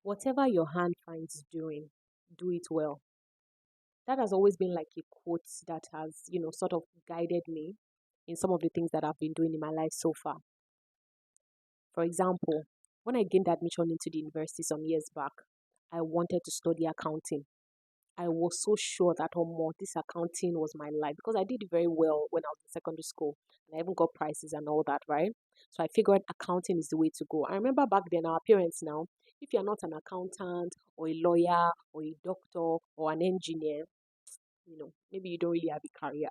Whatever your hand finds doing, do it well. That has always been like a quote that has, sort of guided me in some of the things that I've been doing in my life so far. For example, when I gained admission into the university some years back, I wanted to study accounting. I was so sure that, oh, more this accounting was my life because I did very well when I was in secondary school and I even got prizes and all that, right? So I figured accounting is the way to go. I remember back then, our parents now, if you're not an accountant or a lawyer or a doctor or an engineer, maybe you don't really have a career.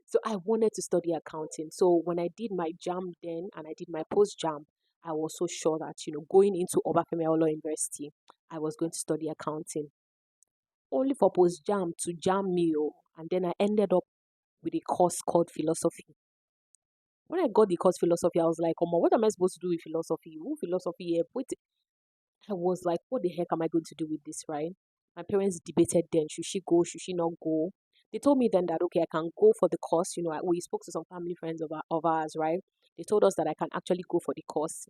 So I wanted to study accounting. So when I did my jam then and I did my post jam, I was so sure that, going into Obafemi Awolowo University, I was going to study accounting only for post jam to jam me. And then I ended up with a course called philosophy. When I got the course philosophy, I was like, oh, what am I supposed to do with philosophy? Who philosophy here? Wait, I was like, what the heck am I going to do with this, right? My parents debated then, should she go, should she not go? They told me then that, okay, I can go for the course. We spoke to some family friends of ours, right? They told us that I can actually go for the course.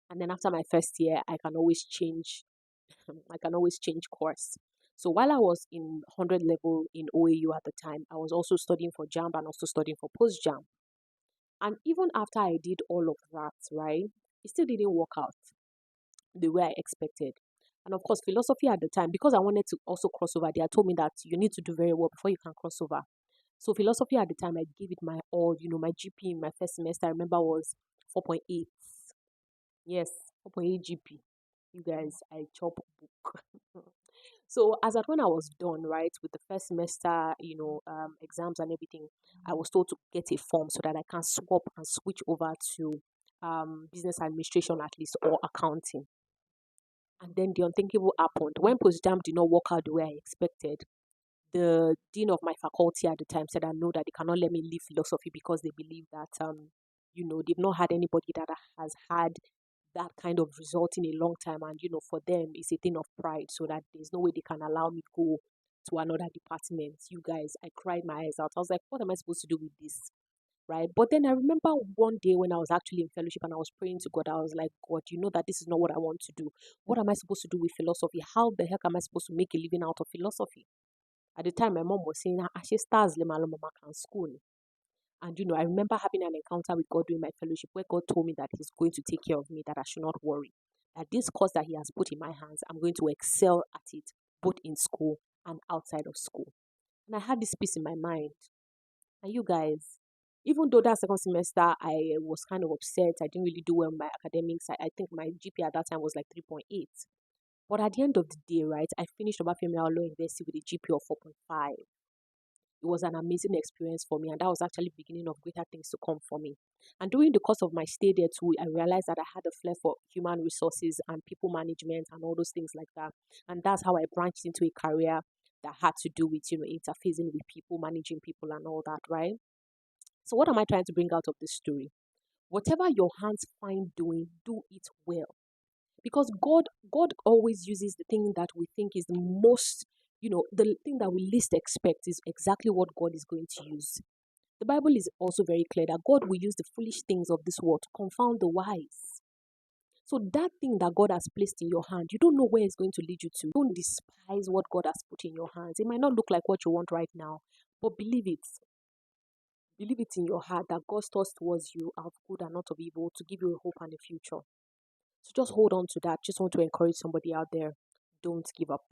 And then after my first year, I can always change. I can always change course. So while I was in 100 level in OAU at the time, I was also studying for JAMB and also studying for post JAMB. And even after I did all of that, right, it still didn't work out the way I expected. And of course, philosophy at the time, because I wanted to also cross over, they had told me that you need to do very well before you can cross over. So philosophy at the time, I gave it my all. My GP in my first semester, I remember, was 4.8. Yes, 4.8 GP. You guys, I chop book. So as at when I was done, right, with the first semester, exams and everything, I was told to get a form so that I can swap and switch over to business administration at least or accounting. And then the unthinkable happened. When post-jam did not work out the way I expected, the dean of my faculty at the time said, I know that they cannot let me leave philosophy because they believe that, they've not had anybody that has had that kind of result in a long time. And, for them, it's a thing of pride. So that there's no way they can allow me go to another department. You guys, I cried my eyes out. I was like, what am I supposed to do with this? Right. But then I remember one day when I was actually in fellowship and I was praying to God, I was like, God, you know that this is not what I want to do. What am I supposed to do with philosophy? How the heck am I supposed to make a living out of philosophy? At the time, my mom was saying, she stars mama can school. And I remember having an encounter with God during my fellowship where God told me that He's going to take care of me, that I should not worry. That this course that He has put in my hands, I'm going to excel at it, both in school and outside of school. And I had this peace in my mind. And you guys, even though that second semester I was kind of upset, I didn't really do well in my academics. I think my GPA at that time was like 3.8. But at the end of the day, right, I finished Obafemi Awolowo University with a GPA of 4.5. It was an amazing experience for me, and that was actually the beginning of greater things to come for me. And during the course of my stay there too, I realized that I had a flair for human resources and people management and all those things like that. And that's how I branched into a career that had to do with, interfacing with people, managing people and all that, right? So what am I trying to bring out of this story? Whatever your hands find doing, do it well. Because God always uses the thing that we think is the most, the thing that we least expect is exactly what God is going to use. The Bible is also very clear that God will use the foolish things of this world to confound the wise. So that thing that God has placed in your hand, you don't know where it's going to lead you to. Don't despise what God has put in your hands. It might not look like what you want right now, but believe it. Believe it in your heart that God's thoughts towards you are of good and not of evil, to give you a hope and a future. So just hold on to that. Just want to encourage somebody out there. Don't give up.